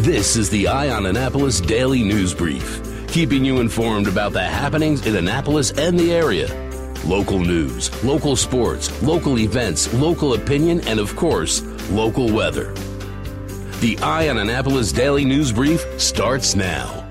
This is the Eye on Annapolis Daily News Brief, keeping you informed about the happenings in Annapolis and the area. Local news, local sports, local events, local opinion, and of course, local weather. The Eye on Annapolis Daily News Brief starts now.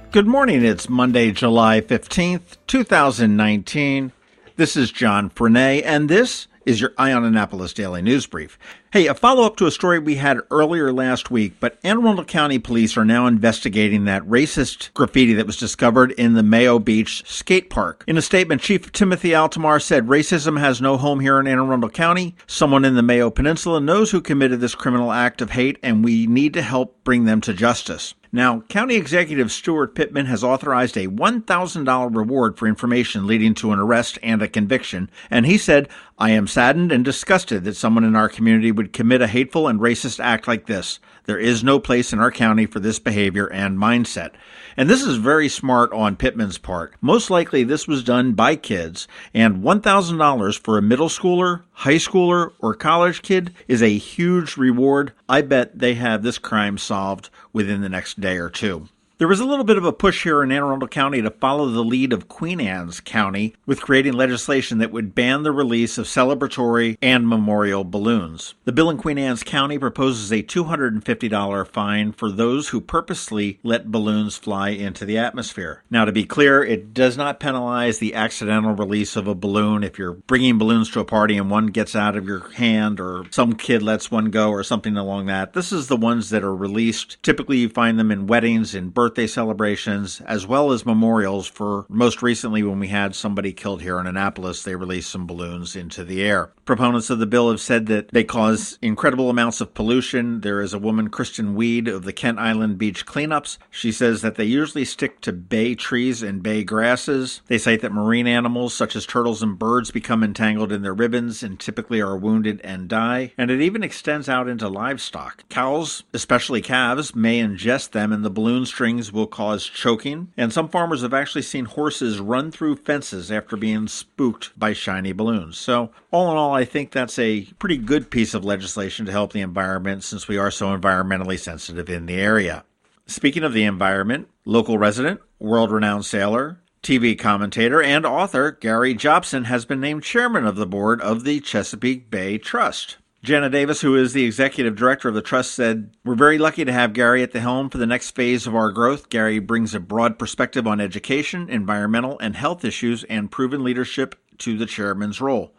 Good morning. It's Monday, July 15th, 2019. This is John Frenaye, and this is your Eye on Annapolis Daily News Brief. Hey, a follow-up to a story we had earlier last week, but Anne Arundel County Police are now investigating that racist graffiti that was discovered in the Mayo Beach skate park. In a statement, Chief Timothy Altamar said, "Racism has no home here in Anne Arundel County. Someone in the Mayo Peninsula knows who committed this criminal act of hate, and we need to help bring them to justice." Now, County Executive Stuart Pittman has authorized a $1,000 reward for information leading to an arrest and a conviction, and he said, "I am saddened and disgusted that someone in our community would commit a hateful and racist act like this. There is no place in our county for this behavior and mindset." And this is very smart on Pittman's part. Most likely this was done by kids, and $1,000 for a middle schooler, high schooler, or college kid is a huge reward. I bet they have this crime solved within the next day or two. There was a little bit of a push here in Anne Arundel County to follow the lead of Queen Anne's County with creating legislation that would ban the release of celebratory and memorial balloons. The bill in Queen Anne's County proposes a $250 fine for those who purposely let balloons fly into the atmosphere. Now, to be clear, it does not penalize the accidental release of a balloon. If you're bringing balloons to a party and one gets out of your hand or some kid lets one go or something along that, this is the ones that are released. Typically, you find them in weddings and birthday celebrations, as well as memorials. For most recently, when we had somebody killed here in Annapolis, they released some balloons into the air. Proponents of the bill have said that they cause incredible amounts of pollution. There is a woman, Kristen Weed, of the Kent Island Beach cleanups. She says that they usually stick to bay trees and bay grasses. They cite that marine animals such as turtles and birds become entangled in their ribbons and typically are wounded and die. And it even extends out into livestock. Cows, especially calves, may ingest them, and the balloon strings will cause choking. And some farmers have actually seen horses run through fences after being spooked by shiny balloons. So all in all, I think that's a pretty good piece of legislation to help the environment, since we are so environmentally sensitive in the area. Speaking of the environment, local resident, world-renowned sailor, TV commentator, and author Gary JOBSON has been named chairman of the board of the Chesapeake Bay Trust. Jana Davis, who is the executive director of the trust, said, "We're very lucky to have Gary at the helm for the next phase of our growth. Gary brings a broad perspective on education, environmental, and health issues, and proven leadership to the chairman's role."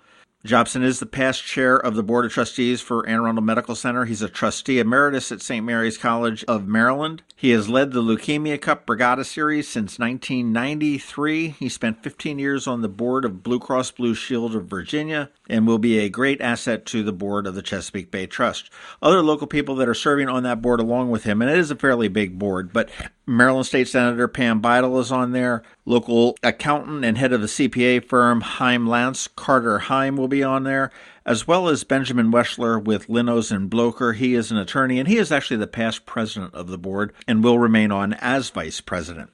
JOBSON is the past chair of the Board of Trustees for Anne Arundel Medical Center. He's a trustee emeritus at St. Mary's College of Maryland. He has led the Leukemia Cup Brigada Series since 1993. He spent 15 years on the board of Blue Cross Blue Shield of Virginia and will be a great asset to the board of the Chesapeake Bay Trust. Other local people that are serving on that board along with him, and it is a fairly big board, but Maryland State Senator Pam Beidel is on there. Local accountant and head of the CPA firm Heim Lance, Carter Heim, will be on there, as well as Benjamin Weschler with Linnos and Blocher. He is an attorney, and he is actually the past president of the board and will remain on as vice president.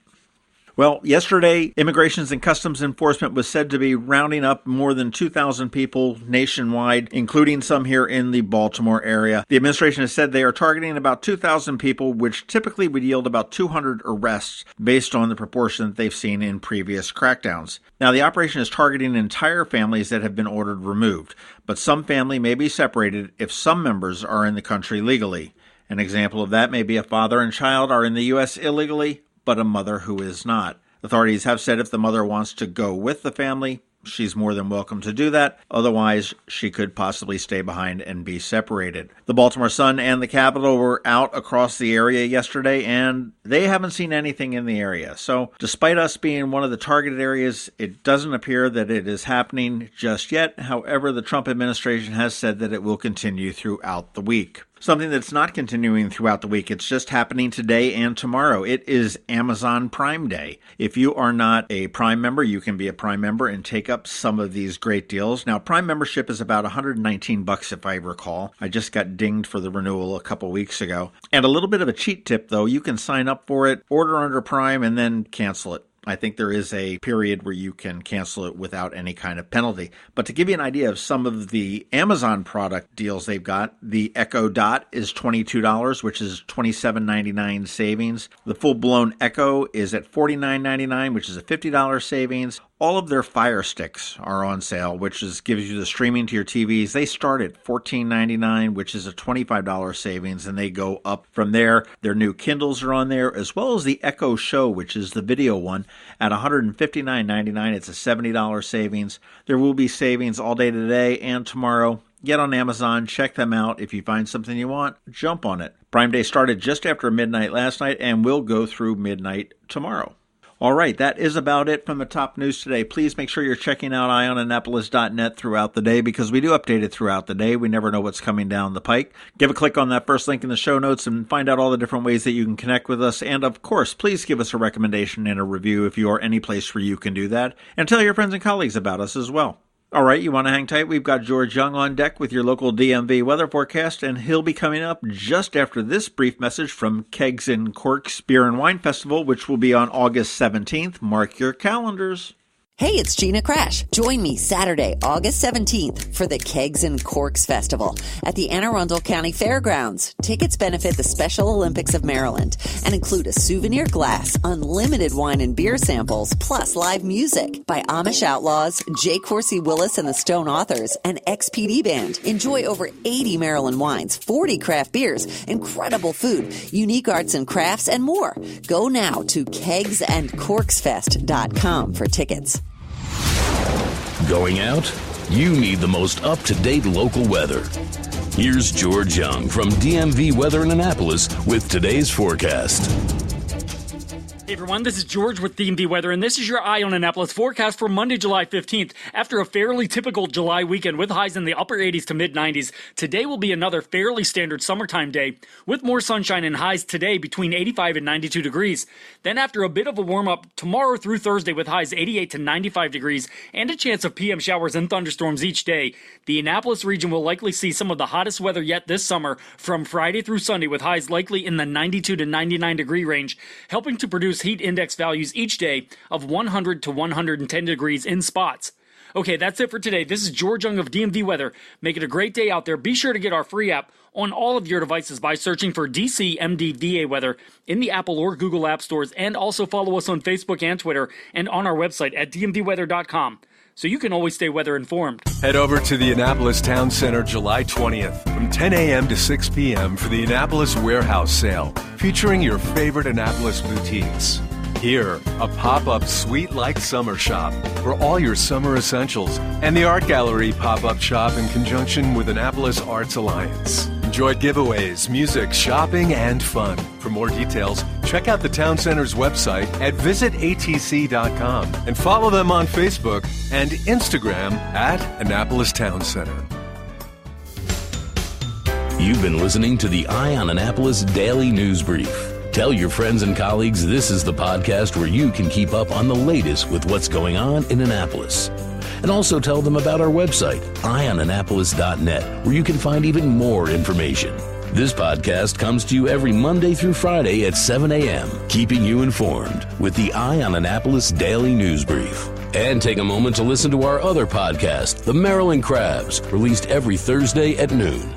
Well, yesterday, Immigrations and Customs Enforcement was said to be rounding up more than 2,000 people nationwide, including some here in the Baltimore area. The administration has said they are targeting about 2,000 people, which typically would yield about 200 arrests based on the proportion that they've seen in previous crackdowns. Now, the operation is targeting entire families that have been ordered removed, but some family may be separated if some members are in the country legally. An example of that may be a father and child are in the U.S. illegally, but a mother who is not. Authorities have said if the mother wants to go with the family, she's more than welcome to do that. Otherwise, she could possibly stay behind and be separated. The Baltimore Sun and the Capitol were out across the area yesterday, and they haven't seen anything in the area. So despite us being one of the targeted areas, it doesn't appear that it is happening just yet. However, the Trump administration has said that it will continue throughout the week. Something that's not continuing throughout the week, it's just happening today and tomorrow. It is Amazon Prime Day. If you are not a Prime member, you can be a Prime member and take up some of these great deals. Now, Prime membership is about $119 if I recall. I just got dinged for the renewal a couple weeks ago. And a little bit of a cheat tip, though. You can sign up for it, order under Prime, and then cancel it. I think there is a period where you can cancel it without any kind of penalty. But to give you an idea of some of the Amazon product deals they've got, the Echo Dot is $22, which is $27.99 savings. The full-blown Echo is at $49.99, which is a $50 savings. All of their Fire Sticks are on sale, which gives you the streaming to your TVs. They start at $14.99, which is a $25 savings, and they go up from there. Their new Kindles are on there, as well as the Echo Show, which is the video one, at $159.99. It's a $70 savings. There will be savings all day today and tomorrow. Get on Amazon, check them out. If you find something you want, jump on it. Prime Day started just after midnight last night and will go through midnight tomorrow. All right, that is about it from the top news today. Please make sure you're checking out eyeonannapolis.net throughout the day because we do update it throughout the day. We never know what's coming down the pike. Give a click on that first link in the show notes and find out all the different ways that you can connect with us. And, of course, please give us a recommendation and a review if you are any place where you can do that. And tell your friends and colleagues about us as well. All right, you want to hang tight? We've got George Young on deck with your local DMV weather forecast, and he'll be coming up just after this brief message from Kegs and Corks Beer and Wine Festival, which will be on August 17th. Mark your calendars. Hey, it's Gina Crash. Join me Saturday, August 17th for the Kegs and Corks Festival at the Anne Arundel County Fairgrounds. Tickets benefit the Special Olympics of Maryland and include a souvenir glass, unlimited wine and beer samples, plus live music by Amish Outlaws, J. Coursey Willis and the Stone Authors, and XPD Band. Enjoy over 80 Maryland wines, 40 craft beers, incredible food, unique arts and crafts, and more. Go now to kegsandcorksfest.com for tickets. Going out? You need the most up-to-date local weather. Here's George Young from DMV Weather in Annapolis with today's forecast. Hey everyone, this is George with DMV Weather, and this is your Eye on Annapolis forecast for Monday, July 15th. After a fairly typical July weekend with highs in the upper 80s to mid-90s, today will be another fairly standard summertime day with more sunshine and highs today between 85 and 92 degrees. Then after a bit of a warm-up tomorrow through Thursday with highs 88 to 95 degrees and a chance of PM showers and thunderstorms each day, the Annapolis region will likely see some of the hottest weather yet this summer from Friday through Sunday with highs likely in the 92 to 99 degree range, helping to produce heat index values each day of 100 to 110 degrees in spots. Okay, that's it for today. This is George Young of DMV Weather. Make it a great day out there. Be sure to get our free app on all of your devices by searching for DCMDVA Weather in the Apple or Google App Stores, and also follow us on Facebook and Twitter and on our website at dmvweather.com. So you can always stay weather informed. Head over to the Annapolis Town Center July 20th from 10 a.m. to 6 p.m. for the Annapolis Warehouse Sale, featuring your favorite Annapolis boutiques. Here, a pop-up sweet-like summer shop for all your summer essentials, and the Art Gallery pop-up shop in conjunction with Annapolis Arts Alliance. Enjoy giveaways, music, shopping, and fun. For more details, check out the Town Center's website at visitatc.com and follow them on Facebook and Instagram at Annapolis Town Center. You've been listening to the Eye on Annapolis Daily News Brief. Tell your friends and colleagues this is the podcast where you can keep up on the latest with what's going on in Annapolis. And also tell them about our website, eyeonannapolis.net, where you can find even more information. This podcast comes to you every Monday through Friday at 7 a.m., keeping you informed with the Eye on Annapolis Daily News Brief. And take a moment to listen to our other podcast, The Maryland Crabs, released every Thursday at noon.